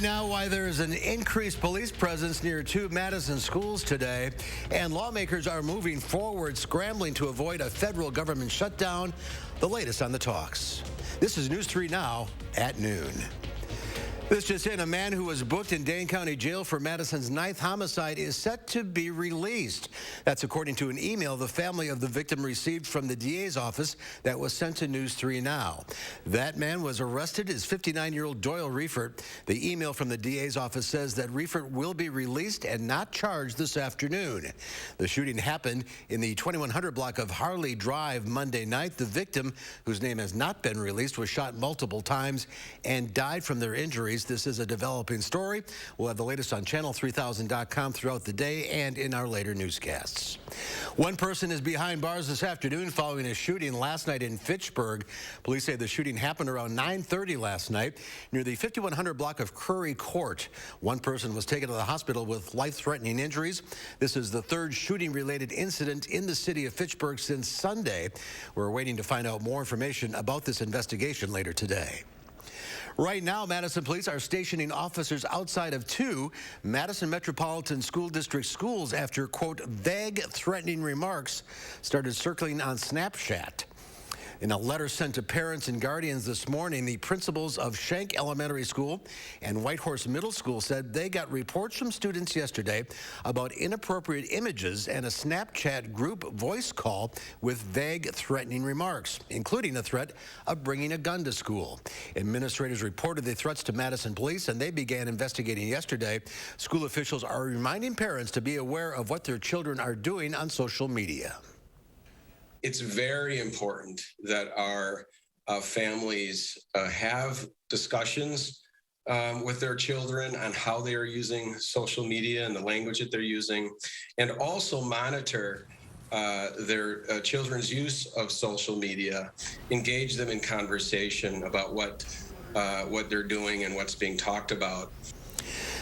now why there is an increased police presence near two Madison schools today, and lawmakers are moving forward, scrambling to avoid a federal government shutdown. The latest on the talks. This is News 3 Now at noon. This just in, a man who was booked in Dane County Jail for Madison's 9th homicide is set to be released. That's according to an email the family of the victim received from the DA's office that was sent to News 3 Now. That man was arrested is 59-year-old Doyle Riefert. The email from the DA's office says that Riefert will be released and not charged this afternoon. The shooting happened in the 2100 block of Harley Drive Monday night. The victim, whose name has not been released, was shot multiple times and died from their injuries. This is a developing story. We'll have the latest on channel3000.com throughout the day and in our later newscasts. One person is behind bars this afternoon following a shooting last night in Fitchburg. Police say the shooting happened around 9:30 last night near the 5100 block of Curry Court. One person was taken to the hospital with life-threatening injuries. This is the third shooting-related incident in the city of Fitchburg since Sunday. We're waiting to find out more information about this investigation later today. Right now, Madison police are stationing officers outside of two Madison Metropolitan School District schools after, quote, vague threatening remarks started circling on Snapchat. In a letter sent to parents and guardians this morning, the principals of Schenck Elementary School and Whitehorse Middle School said they got reports from students yesterday about inappropriate images and a Snapchat group voice call with vague threatening remarks, including a threat of bringing a gun to school. Administrators reported the threats to Madison police, and they began investigating yesterday. School officials are reminding parents to be aware of what their children are doing on social media. It's very important that our families have discussions with their children on how they are using social media and the language that they're using, and also monitor their children's use of social media, engage them in conversation about what they're doing and what's being talked about.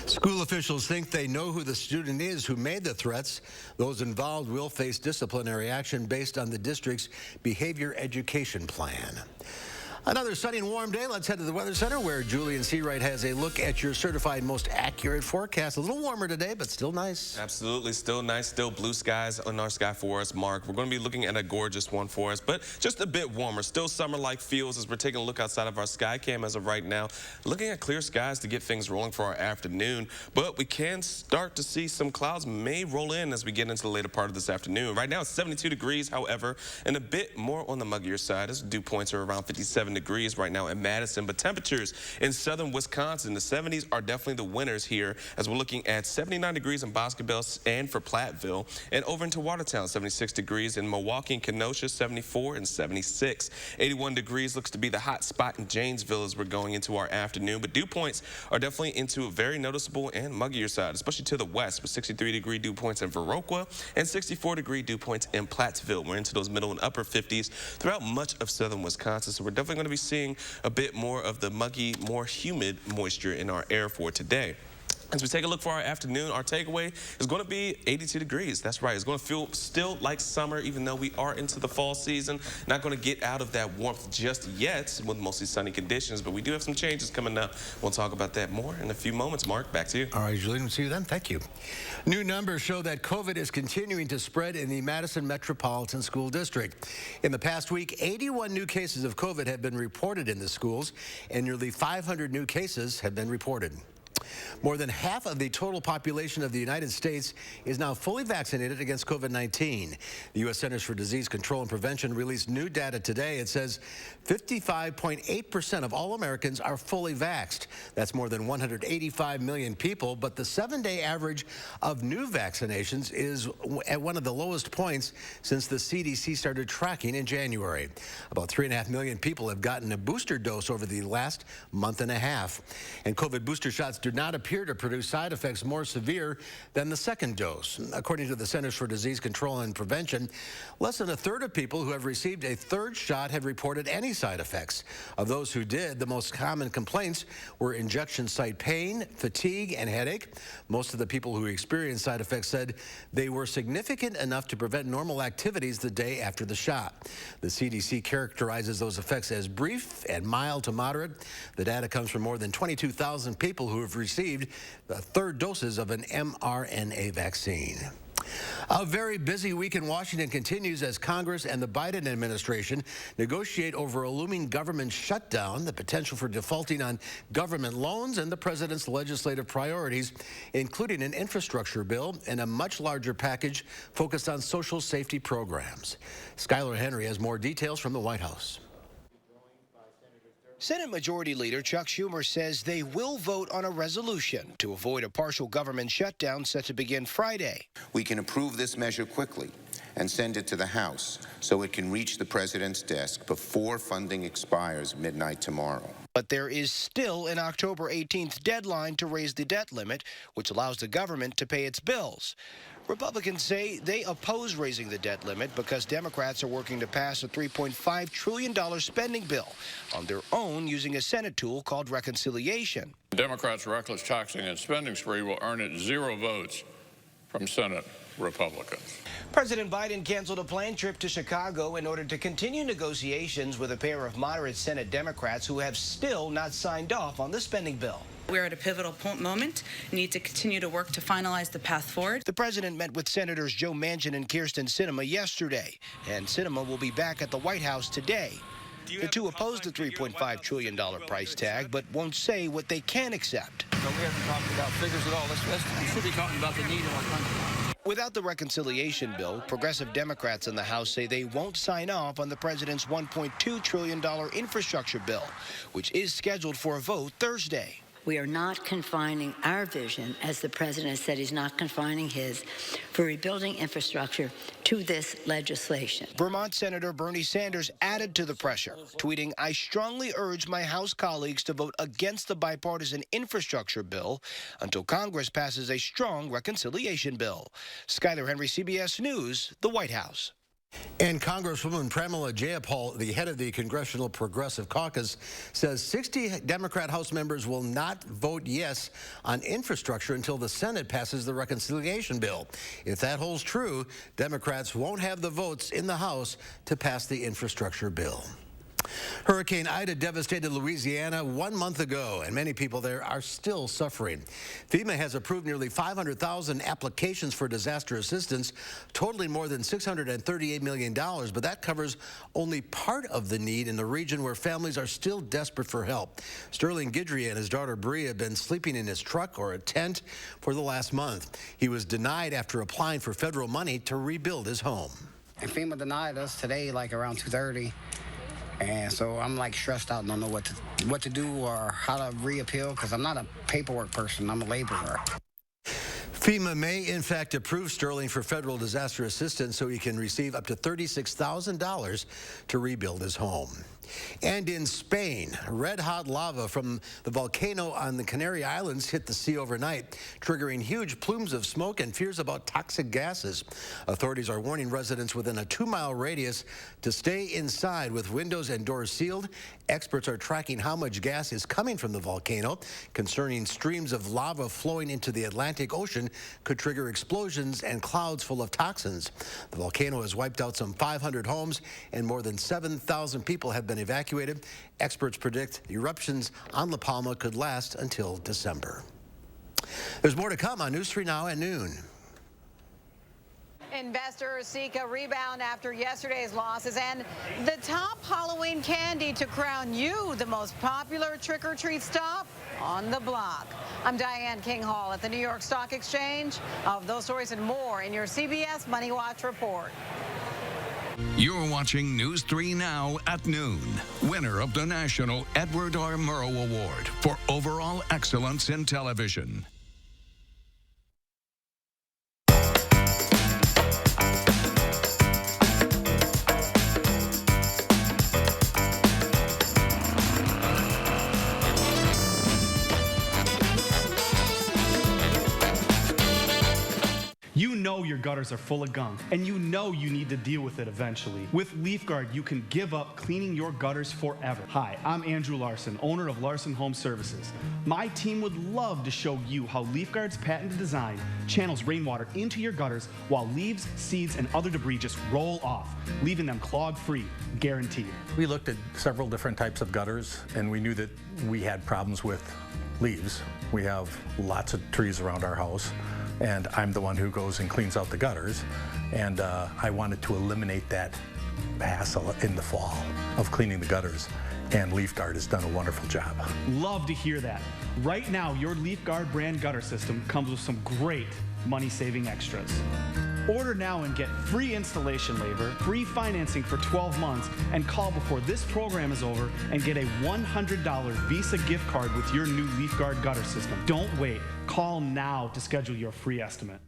School officials think they know who the student is who made the threats. Those involved will face disciplinary action based on the district's behavior education plan. Another sunny and warm day. Let's head to the Weather Center where Julian Seawright has a look at your certified most accurate forecast. A little warmer today, but still nice. Absolutely, still nice, still blue skies on our sky for us, Mark. We're going to be looking at a gorgeous one for us, but just a bit warmer. Still summer-like feels as we're taking a look outside of our sky cam as of right now. Looking at clear skies to get things rolling for our afternoon, but we can start to see some clouds may roll in as we get into the later part of this afternoon. Right now it's 72 degrees, however, and a bit more on the muggier side as dew points are around 57 degrees right now in Madison, but temperatures in southern Wisconsin, the 70s are definitely the winners here as we're looking at 79 degrees in Boscobel and for Platteville, and over into Watertown, 76 degrees in Milwaukee and Kenosha, 74 and 76. 81 degrees looks to be the hot spot in Janesville as we're going into our afternoon, but dew points are definitely into a very noticeable and muggier side, especially to the west with 63 degree dew points in Viroqua and 64 degree dew points in Platteville. We're into those middle and upper 50s throughout much of southern Wisconsin, so we're definitely going to be seeing a bit more of the muggy, more humid moisture in our air for today. As we take a look for our afternoon, our takeaway is going to be 82 degrees. That's right. It's going to feel still like summer, even though we are into the fall season. Not going to get out of that warmth just yet with mostly sunny conditions, but we do have some changes coming up. We'll talk about that more in a few moments. Mark, back to you. All right, Julian, we'll see you then. Thank you. New numbers show that COVID is continuing to spread in the Madison Metropolitan School District. In the past week, 81 new cases of COVID have been reported in the schools, and nearly 500 new cases have been reported. More than half of the total population of the United States is now fully vaccinated against COVID-19. The U.S. Centers for Disease Control and Prevention released new data today. It says 55.8% of all Americans are fully vaxxed. That's more than 185 million people, but the 7-day average of new vaccinations is at one of the lowest points since the CDC started tracking in January. About 3.5 million people have gotten a booster dose over the last month and a half. And COVID booster shots do not appear to produce side effects more severe than the second dose. According to the Centers for Disease Control and Prevention, less than a third of people who have received a third shot have reported any side effects. Of those who did, the most common complaints were injection site pain, fatigue, and headache. Most of the people who experienced side effects said they were significant enough to prevent normal activities the day after the shot. The CDC characterizes those effects as brief and mild to moderate. The data comes from more than 22,000 people who have received received the third doses of an mRNA vaccine. A very busy week in Washington continues as Congress and the Biden administration negotiate over a looming government shutdown, the potential for defaulting on government loans, and the president's legislative priorities, including an infrastructure bill and a much larger package focused on social safety programs. Skylar Henry has more details from the White House. Senate Majority Leader Chuck Schumer says they will vote on a resolution to avoid a partial government shutdown set to begin Friday. We can approve this measure quickly and send it to the House so it can reach the president's desk before funding expires midnight tomorrow. But there is still an October 18th deadline to raise the debt limit, which allows the government to pay its bills. Republicans say they oppose raising the debt limit because Democrats are working to pass a $3.5 trillion spending bill on their own using a Senate tool called reconciliation. Democrats' reckless taxing and spending spree will earn it 0 votes from Senate Republicans. President Biden canceled a planned trip to Chicago in order to continue negotiations with a pair of moderate Senate Democrats who have still not signed off on the spending bill. We're at a pivotal moment, need to continue to work to finalize the path forward. The president met with Senators Joe Manchin and Kyrsten Sinema yesterday, and Sinema will be back at the White House today. The two oppose the $3.5 trillion price tag, but won't say what they can accept. No, we haven't talked about figures at all. We should be talking about the need of our country. Without the reconciliation bill, progressive Democrats in the House say they won't sign off on the president's $1.2 trillion infrastructure bill, which is scheduled for a vote Thursday. We are not confining our vision, as the president has said he's not confining his, for rebuilding infrastructure to this legislation. Vermont Senator Bernie Sanders added to the pressure, tweeting, "I strongly urge my House colleagues to vote against the bipartisan infrastructure bill until Congress passes a strong reconciliation bill." Skylar Henry, CBS News, the White House. And Congresswoman Pramila Jayapal, the head of the Congressional Progressive Caucus, says 60 Democrat House members will not vote yes on infrastructure until the Senate passes the reconciliation bill. If that holds true, Democrats won't have the votes in the House to pass the infrastructure bill. Hurricane Ida devastated Louisiana 1 month ago, and many people there are still suffering. FEMA has approved nearly 500,000 applications for disaster assistance, totaling more than $638 million, but that covers only part of the need in the region where families are still desperate for help. Sterling Guidry and his daughter Bria have been sleeping in his truck or a tent for the last month. He was denied after applying for federal money to rebuild his home. And FEMA denied us today, like around 2:30. And so I'm like stressed out, don't know what to do or how to reappeal, because I'm not a paperwork person, I'm a laborer. FEMA may, in fact, approve Sterling for federal disaster assistance so he can receive up to $36,000 to rebuild his home. And in Spain, red-hot lava from the volcano on the Canary Islands hit the sea overnight, triggering huge plumes of smoke and fears about toxic gases. Authorities are warning residents within a 2-mile radius to stay inside with windows and doors sealed. Experts are tracking how much gas is coming from the volcano. Concerning streams of lava flowing into the Atlantic Ocean could trigger explosions and clouds full of toxins. The volcano has wiped out some 500 homes, and more than 7,000 people have been evacuated. Experts predict eruptions on La Palma could last until December. There's more to come on News 3 Now at noon. Investors seek a rebound after yesterday's losses, and the top Halloween candy to crown you the most popular trick-or-treat stop on the block. I'm Diane King Hall at the New York Stock Exchange. Of those stories and more in your CBS Money Watch report. You're watching News 3 Now at noon. Winner of the National Edward R. Murrow Award for overall excellence in television. You know your gutters are full of gunk, and you know you need to deal with it eventually. With LeafGuard, you can give up cleaning your gutters forever. Hi, I'm Andrew Larson, owner of Larson Home Services. My team would love to show you how LeafGuard's patented design channels rainwater into your gutters while leaves, seeds, and other debris just roll off, leaving them clog-free, guaranteed. We looked at several different types of gutters, and we knew that we had problems with leaves. We have lots of trees around our house, and I'm the one who goes and cleans out the gutters. And I wanted to eliminate that hassle in the fall of cleaning the gutters. And Leaf Guard has done a wonderful job. Love to hear that. Right now, your Leaf Guard brand gutter system comes with some great money-saving extras. Order now and get free installation labor, free financing for 12 months, and call before this program is over and get a $100 Visa gift card with your new Leaf Guard gutter system. Don't wait. Call now to schedule your free estimate.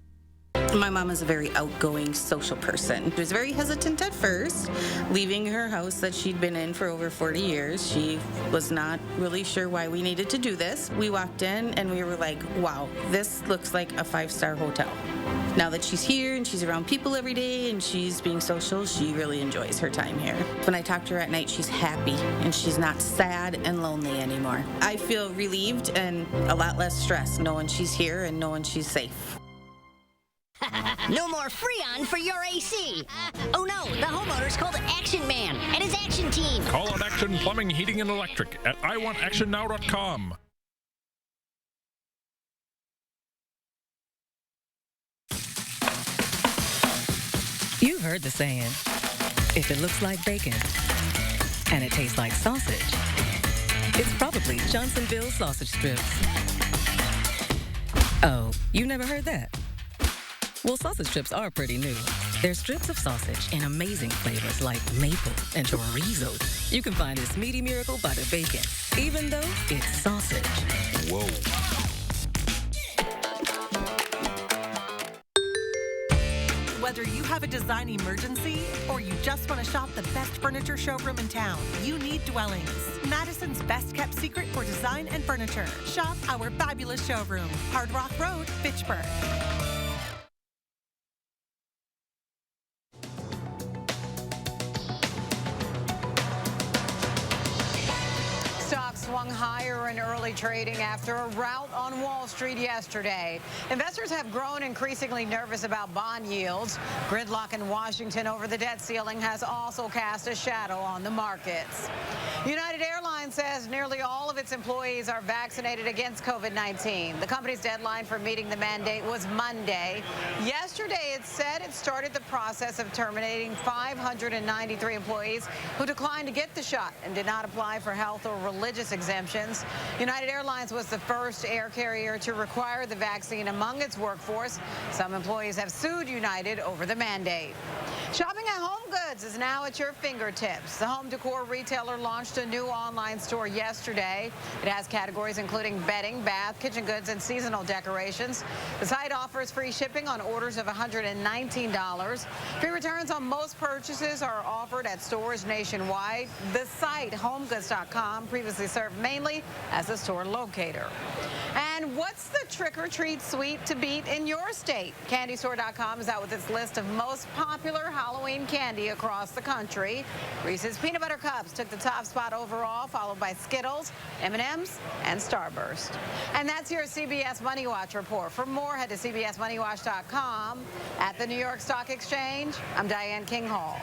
My mom is a very outgoing, social person. She was very hesitant at first, leaving her house that she'd been in for over 40 years. She was not really sure why we needed to do this. We walked in and we were like, wow, this looks like a 5-star hotel. Now that she's here and she's around people every day and she's being social, she really enjoys her time here. When I talk to her at night, she's happy and she's not sad and lonely anymore. I feel relieved and a lot less stressed knowing she's here and knowing she's safe. No more Freon for your AC. Oh no, the homeowner's called Action Man and his action team. Call out Action Plumbing, Heating, and Electric at iwantactionnow.com. You've heard the saying, if it looks like bacon and it tastes like sausage, it's probably Johnsonville sausage strips. Oh, you never heard that? Well, sausage strips are pretty new. They're strips of sausage in amazing flavors like maple and chorizo. You can find this meaty miracle by the bacon, even though it's sausage. Whoa. Whether you have a design emergency or you just want to shop the best furniture showroom in town, you need Dwellings, Madison's best kept secret for design and furniture. Shop our fabulous showroom, Hard Rock Road, Fitchburg. Swung higher in early trading after a rout on Wall Street yesterday. Investors have grown increasingly nervous about bond yields. Gridlock in Washington over the debt ceiling has also cast a shadow on the markets. United Airlines says nearly all of its employees are vaccinated against COVID-19. The company's deadline for meeting the mandate was Monday. Yesterday, it said it started the process of terminating 593 employees who declined to get the shot and did not apply for health or religious exemptions. United Airlines was the first air carrier to require the vaccine among its workforce. Some employees have sued United over the mandate. Shopping at HomeGoods is now at your fingertips. The home decor retailer launched a new online store yesterday. It has categories including bedding, bath, kitchen goods, and seasonal decorations. The site offers free shipping on orders of $119. Free returns on most purchases are offered at stores nationwide. The site, homegoods.com, previously served mainly as a store locator. And what's the trick-or-treat sweet to beat in your state? CandyStore.com is out with its list of most popular Halloween candy across the country. Reese's Peanut Butter Cups took the top spot overall, followed by Skittles, M&M's, and Starburst. And that's your CBS Money Watch report. For more, head to CBSMoneyWatch.com. At the New York Stock Exchange, I'm Diane King Hall.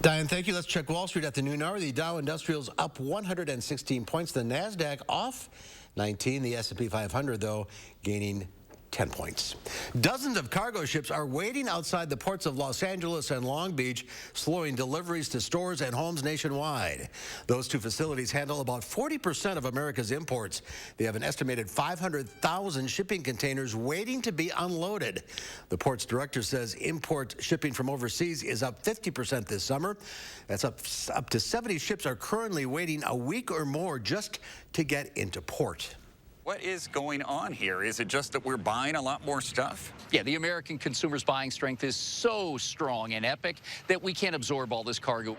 Diane, thank you. Let's check Wall Street at the noon hour. The Dow Industrial's up 116 points. The NASDAQ off 19. The S&P 500, though, gaining 10 points. Dozens of cargo ships are waiting outside the ports of Los Angeles and Long Beach, slowing deliveries to stores and homes nationwide. Those two facilities handle about 40% of America's imports. They have an estimated 500,000 shipping containers waiting to be unloaded. The port's director says import shipping from overseas is up 50% this summer. That's up to 70 ships are currently waiting a week or more just to get into port. What is going on here? Is it just that we're buying a lot more stuff? Yeah, the American consumer's buying strength is so strong and epic that we can't absorb all this cargo.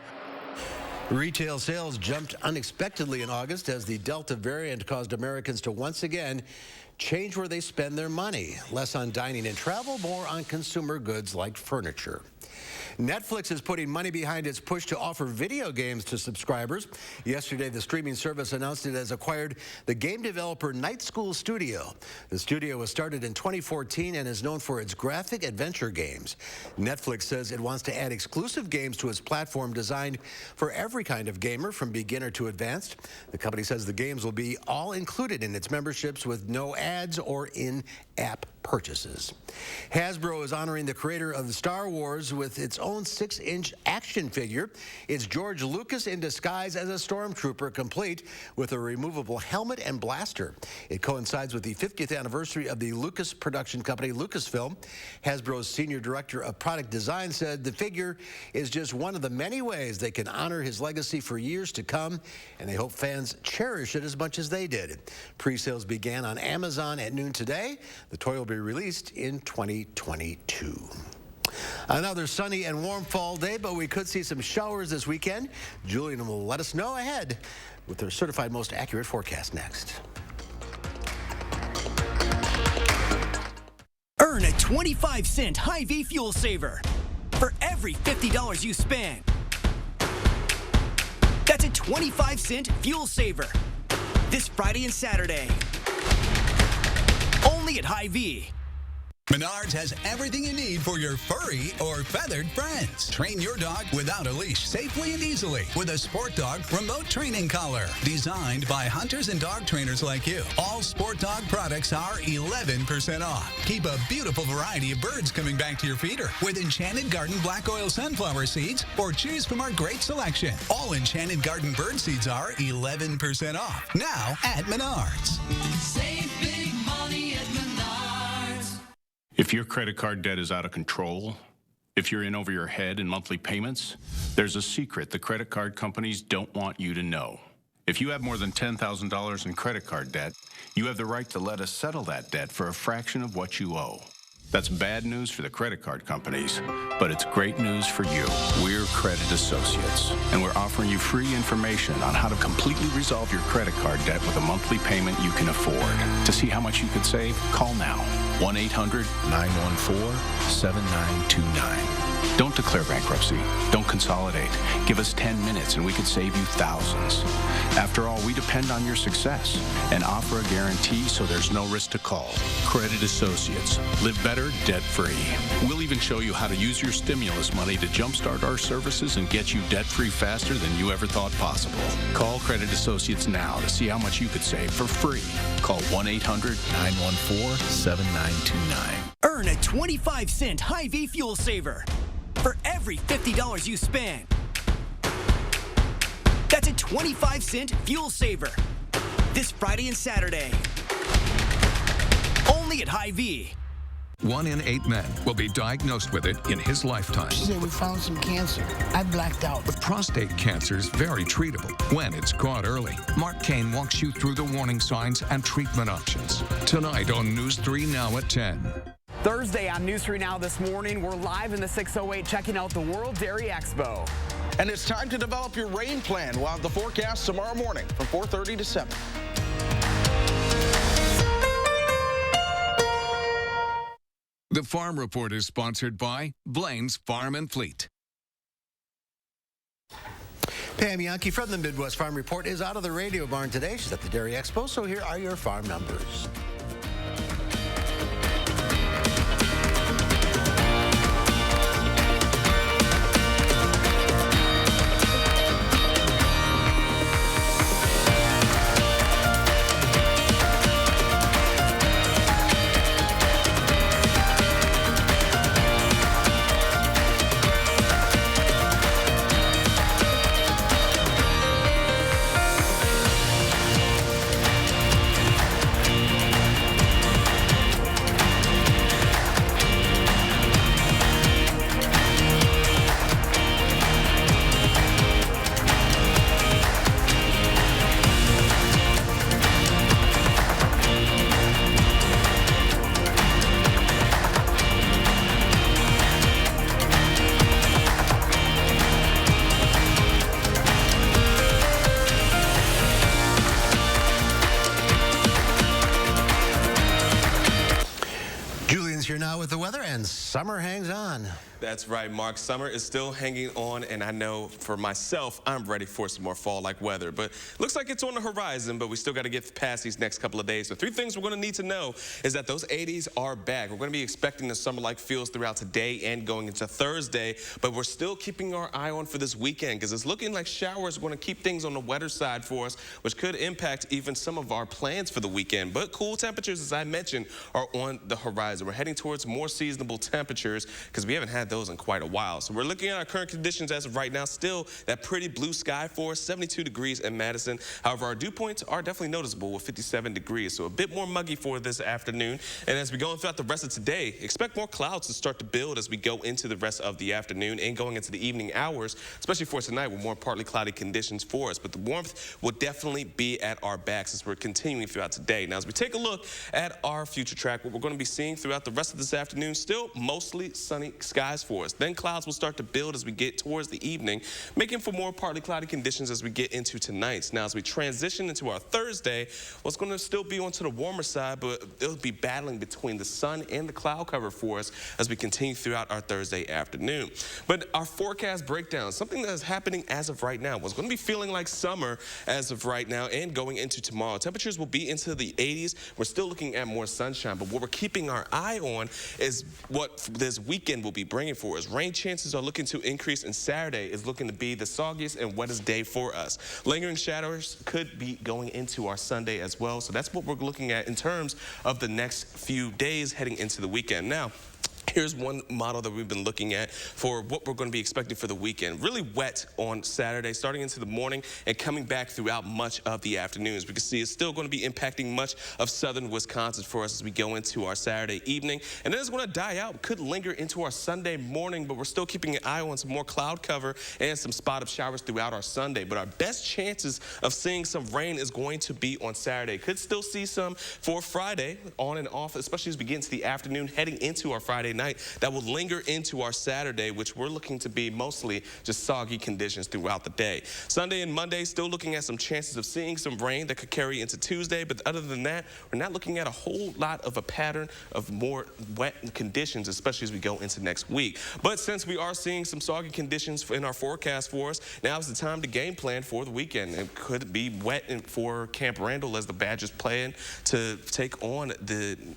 Retail sales jumped unexpectedly in August as the Delta variant caused Americans to once again change where they spend their money. Less on dining and travel, more on consumer goods like furniture. Netflix is putting money behind its push to offer video games to subscribers. Yesterday, the streaming service announced it has acquired the game developer Night School Studio. The studio was started in 2014 and is known for its graphic adventure games. Netflix says it wants to add exclusive games to its platform designed for every kind of gamer, from beginner to advanced. The company says the games will be all included in its memberships with no ads or in-app purchases. Hasbro is honoring the creator of Star Wars with its own 6-inch action figure. It's George Lucas in disguise as a stormtrooper, complete with a removable helmet and blaster. It coincides with the 50th anniversary of the Lucas production company, Lucasfilm. Hasbro's senior director of product design said the figure is just one of the many ways they can honor his legacy for years to come, and they hope fans cherish it as much as they did. Pre-sales began on Amazon at noon today. The toy will be released in 2022. Another sunny and warm fall day, but we could see some showers this weekend. Julian will let us know ahead with their certified most accurate forecast next. Earn a 25-cent Hy-Vee fuel saver for every $50 you spend. That's a 25-cent fuel saver this Friday and Saturday. Only at Hy-Vee. Menards has everything you need for your furry or feathered friends. Train your dog without a leash safely and easily with a Sport Dog remote training collar. Designed by hunters and dog trainers like you. All Sport Dog products are 11% off. Keep a beautiful variety of birds coming back to your feeder with Enchanted Garden Black Oil Sunflower Seeds, or choose from our great selection. All Enchanted Garden bird seeds are 11% off. Now at Menards. Save big money at Menards. If your credit card debt is out of control, if you're in over your head in monthly payments, there's a secret the credit card companies don't want you to know. If you have more than $10,000 in credit card debt, you have the right to let us settle that debt for a fraction of what you owe. That's bad news for the credit card companies, but it's great news for you. We're Credit Associates, and we're offering you free information on how to completely resolve your credit card debt with a monthly payment you can afford. To see how much you could save, call now. 1-800-914-7929. Don't declare bankruptcy. Don't consolidate. Give us 10 minutes and we could save you thousands. After all, we depend on your success and offer a guarantee so there's no risk to call. Credit Associates. Live better, debt-free. We'll even show you how to use your stimulus money to jumpstart our services and get you debt-free faster than you ever thought possible. Call Credit Associates now to see how much you could save for free. Call 1-800-914-7929. Earn a 25-cent Hy-Vee fuel saver for every $50 you spend. That's a 25-cent fuel saver this Friday and Saturday. Only at Hy-Vee. 1 in 8 men will be diagnosed with it in his lifetime. She said, we found some cancer. I blacked out. But prostate cancer is very treatable when it's caught early. Mark Kane walks you through the warning signs and treatment options. Tonight on News 3 Now at 10. Thursday on News 3 Now this morning, we're live in the 608 checking out the World Dairy Expo. And it's time to develop your rain plan. We'll have the forecast tomorrow morning from 4:30 to 7. The Farm Report is sponsored by Blaine's Farm and Fleet. Pam Yankee from the Midwest Farm Report is out of the radio barn today. She's at the Dairy Expo, so here are your farm numbers. here now with the weather, and summer hangs on. That's right, Mark. Summer is still hanging on, and I know for myself, I'm ready for some more fall-like weather. But looks like it's on the horizon, but we still got to get past these next couple of days. So 3 things we're going to need to know is that those 80s are back. We're going to be expecting the summer-like feels throughout today and going into Thursday, but we're still keeping our eye on for this weekend because it's looking like showers are going to keep things on the wetter side for us, which could impact even some of our plans for the weekend. But cool temperatures, as I mentioned, are on the horizon. We're heading towards more seasonable temperatures because we haven't had those in quite a while. So we're looking at our current conditions as of right now. Still that pretty blue sky for us, 72 degrees in Madison. However, our dew points are definitely noticeable with 57 degrees, so a bit more muggy for this afternoon. And as we go throughout the rest of today, expect more clouds to start to build as we go into the rest of the afternoon and going into the evening hours, especially for tonight with more partly cloudy conditions for us. But the warmth will definitely be at our backs as we're continuing throughout today. Now, as we take a look at our future track, what we're going to be seeing throughout the rest of this afternoon, still mostly sunny skies for us. Then clouds will start to build as we get towards the evening, making for more partly cloudy conditions as we get into tonight. Now, as we transition into our Thursday, well, it's going to still be onto the warmer side, but it'll be battling between the sun and the cloud cover for us as we continue throughout our Thursday afternoon. But our forecast breakdown, something that is happening as of right now, was going to be feeling like summer as of right now and going into tomorrow. Temperatures will be into the 80s. We're still looking at more sunshine, but what we're keeping our eye on is what this weekend will be bringing for us. Rain chances are looking to increase, and Saturday is looking to be the soggiest and wettest day for us. Lingering showers could be going into our Sunday as well, so that's what we're looking at in terms of the next few days heading into the weekend. Now, here's one model that we've been looking at for what we're going to be expecting for the weekend. Really wet on Saturday, starting into the morning and coming back throughout much of the afternoons. We can see it's still going to be impacting much of southern Wisconsin for us as we go into our Saturday evening. And then it's going to die out, could linger into our Sunday morning, but we're still keeping an eye on some more cloud cover and some spot of showers throughout our Sunday. But our best chances of seeing some rain is going to be on Saturday. Could still see some for Friday on and off, especially as we get into the afternoon heading into our Friday night. That will linger into our Saturday, which we're looking to be mostly just soggy conditions throughout the day. Sunday and Monday, still looking at some chances of seeing some rain that could carry into Tuesday, but other than that, we're not looking at a whole lot of a pattern of more wet conditions, especially as we go into next week. But since we are seeing some soggy conditions in our forecast for us, now is the time to game plan for the weekend. It could be wet for Camp Randall as the Badgers plan to take on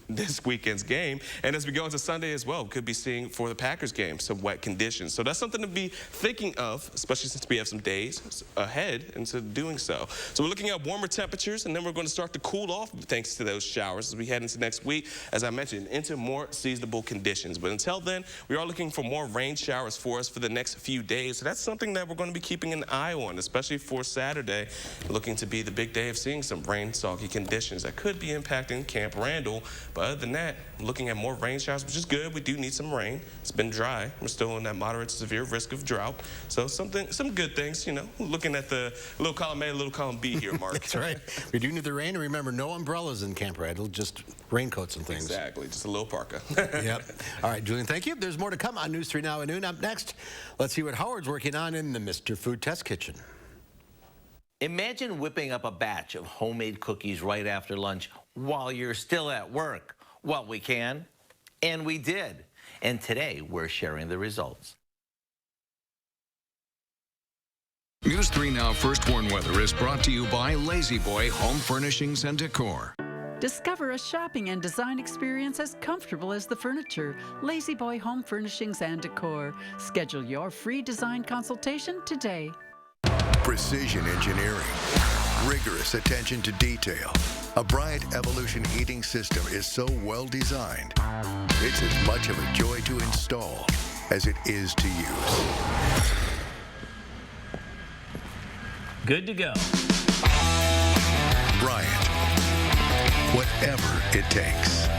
this weekend's game. And as we go into Sunday as well, could be seeing for the Packers game some wet conditions. So that's something to be thinking of, especially since we have some days ahead into doing so. So we're looking at warmer temperatures, and then we're going to start to cool off thanks to those showers as we head into next week, as I mentioned, into more seasonable conditions. But until then, we are looking for more rain showers for us for the next few days. So that's something that we're going to be keeping an eye on, especially for Saturday, looking to be the big day of seeing some rain, soggy conditions that could be impacting Camp Randall. But other than that, looking at more rain showers, which is good. We do need some rain. It's been dry. We're still in that moderate to severe risk of drought. So some good things, you know, looking at the little column A, little column B here, Mark. That's right. We do need the rain. And remember, no umbrellas in Camp Randall, just raincoats and things. Exactly. Just a little parka. Yep. All right, Julian, thank you. There's more to come on News 3 Now at noon. Up next, let's see what Howard's working on in the Mr. Food Test Kitchen. Imagine whipping up a batch of homemade cookies right after lunch while you're still at work. Well, we can, and we did. And today, we're sharing the results. News 3 Now First Warn Weather is brought to you by Lazy Boy Home Furnishings and Decor. Discover a shopping and design experience as comfortable as the furniture. Lazy Boy Home Furnishings and Decor. Schedule your free design consultation today. Precision engineering, rigorous attention to detail. A Bryant Evolution heating system is so well designed, it's as much of a joy to install as it is to use. Good to go. Bryant, whatever it takes.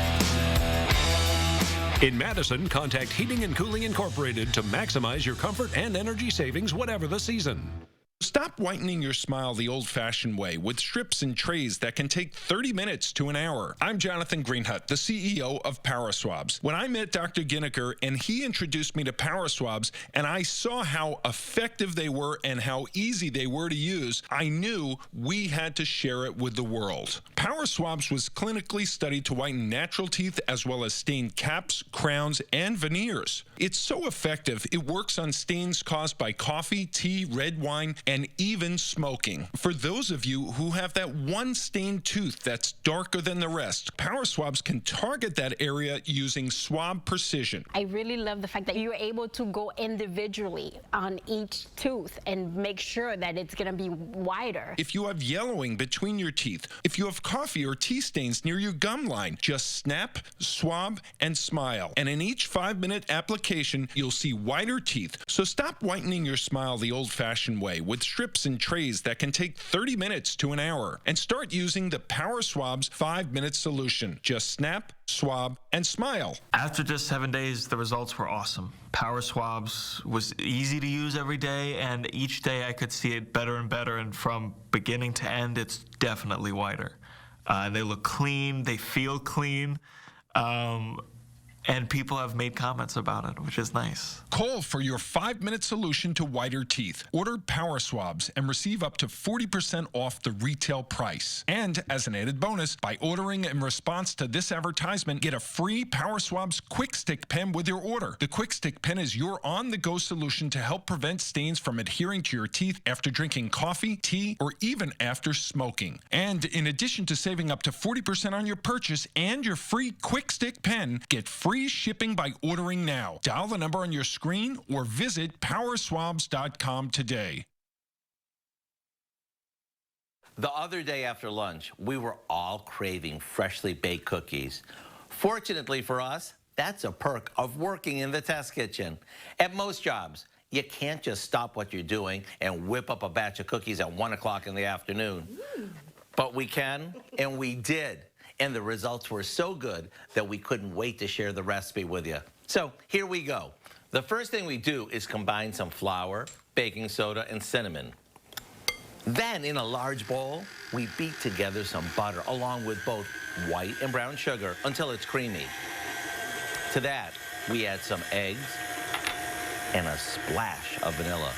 In Madison, contact Heating and Cooling Incorporated to maximize your comfort and energy savings whatever the season. Stop whitening your smile the old-fashioned way with strips and trays that can take 30 minutes to an hour. I'm Jonathan Greenhut, the CEO of Power Swabs. When I met Dr. Ginniker and he introduced me to Power Swabs and I saw how effective they were and how easy they were to use, I knew we had to share it with the world. Power Swabs was clinically studied to whiten natural teeth as well as stain caps, crowns, and veneers. It's so effective, it works on stains caused by coffee, tea, red wine, and even smoking. For those of you who have that one stained tooth that's darker than the rest, Power Swabs can target that area using swab precision. I really love the fact that you're able to go individually on each tooth and make sure that it's going to be wider. If you have yellowing between your teeth, if you have coffee or tea stains near your gum line, just snap, swab, and smile. And in each 5-minute application, you'll see whiter teeth. So stop whitening your smile the old-fashioned way with strips and trays that can take 30 minutes to an hour, and start using the Power Swabs 5-minute solution. Just snap, swab, and smile. After just 7 days, the results were awesome. Power Swabs was easy to use every day, and each day I could see it better and better, and from beginning to end, it's definitely whiter. They look clean, they feel clean. And people have made comments about it, which is nice. Call for your 5-minute solution to whiter teeth. Order Power Swabs and receive up to 40% off the retail price. And as an added bonus, by ordering in response to this advertisement, get a free Power Swabs Quick Stick Pen with your order. The Quick Stick Pen is your on-the-go solution to help prevent stains from adhering to your teeth after drinking coffee, tea, or even after smoking. And in addition to saving up to 40% on your purchase and your free Quick Stick Pen, get free shipping by ordering now. Dial the number on your screen or visit powerswabs.com today. The other day after lunch, we were all craving freshly baked cookies. Fortunately for us, that's a perk of working in the test kitchen. At most jobs, you can't just stop what you're doing and whip up a batch of cookies at 1 o'clock in the afternoon. But we can, and we did. And the results were so good that we couldn't wait to share the recipe with you. So here we go. The first thing we do is combine some flour, baking soda, and cinnamon. Then in a large bowl, we beat together some butter along with both white and brown sugar until it's creamy. To that, we add some eggs and a splash of vanilla.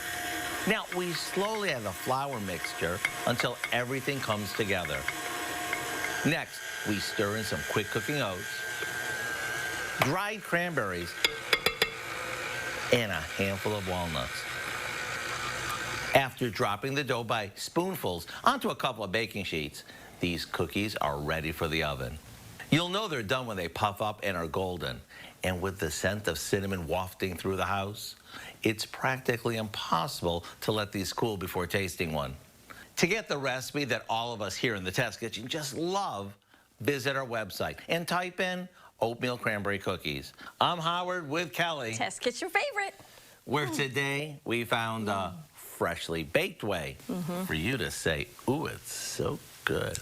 Now, we slowly add the flour mixture until everything comes together. Next, we stir in some quick cooking oats, dried cranberries, and a handful of walnuts. After dropping the dough by spoonfuls onto a couple of baking sheets, these cookies are ready for the oven. You'll know they're done when they puff up and are golden. And with the scent of cinnamon wafting through the house, it's practically impossible to let these cool before tasting one. To get the recipe that all of us here in the test kitchen just love, visit our website and type in oatmeal cranberry cookies. I'm Howard with Kelly. Test kit's your favorite. Where today we found a freshly baked way for you to say, ooh, it's so good.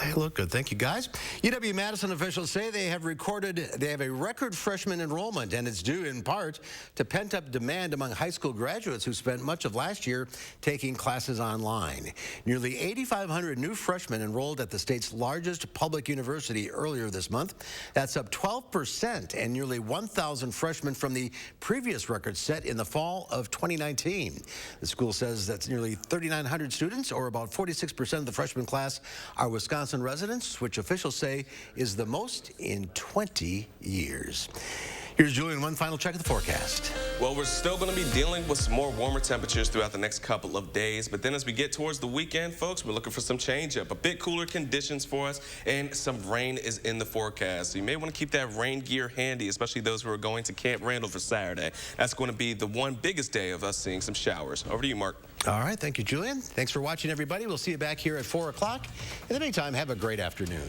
They look good. Thank you, guys. UW-Madison officials say they have a record freshman enrollment, and it's due in part to pent-up demand among high school graduates who spent much of last year taking classes online. Nearly 8,500 new freshmen enrolled at the state's largest public university earlier this month. That's up 12%, and nearly 1,000 freshmen from the previous record set in the fall of 2019. The school says that's nearly 3,900 students, or about 46% of the freshman class, are Wisconsin residents, which officials say is the most in 20 years. Here's Julian, one final check of the forecast. Well, we're still going to be dealing with some more warmer temperatures throughout the next couple of days. But then as we get towards the weekend, folks, we're looking for some change up. A bit cooler conditions for us, and some rain is in the forecast. So you may want to keep that rain gear handy, especially those who are going to Camp Randall for Saturday. That's going to be the one biggest day of us seeing some showers. Over to you, Mark. All right. Thank you, Julian. Thanks for watching, everybody. We'll see you back here at 4 o'clock. In the meantime, have a great afternoon.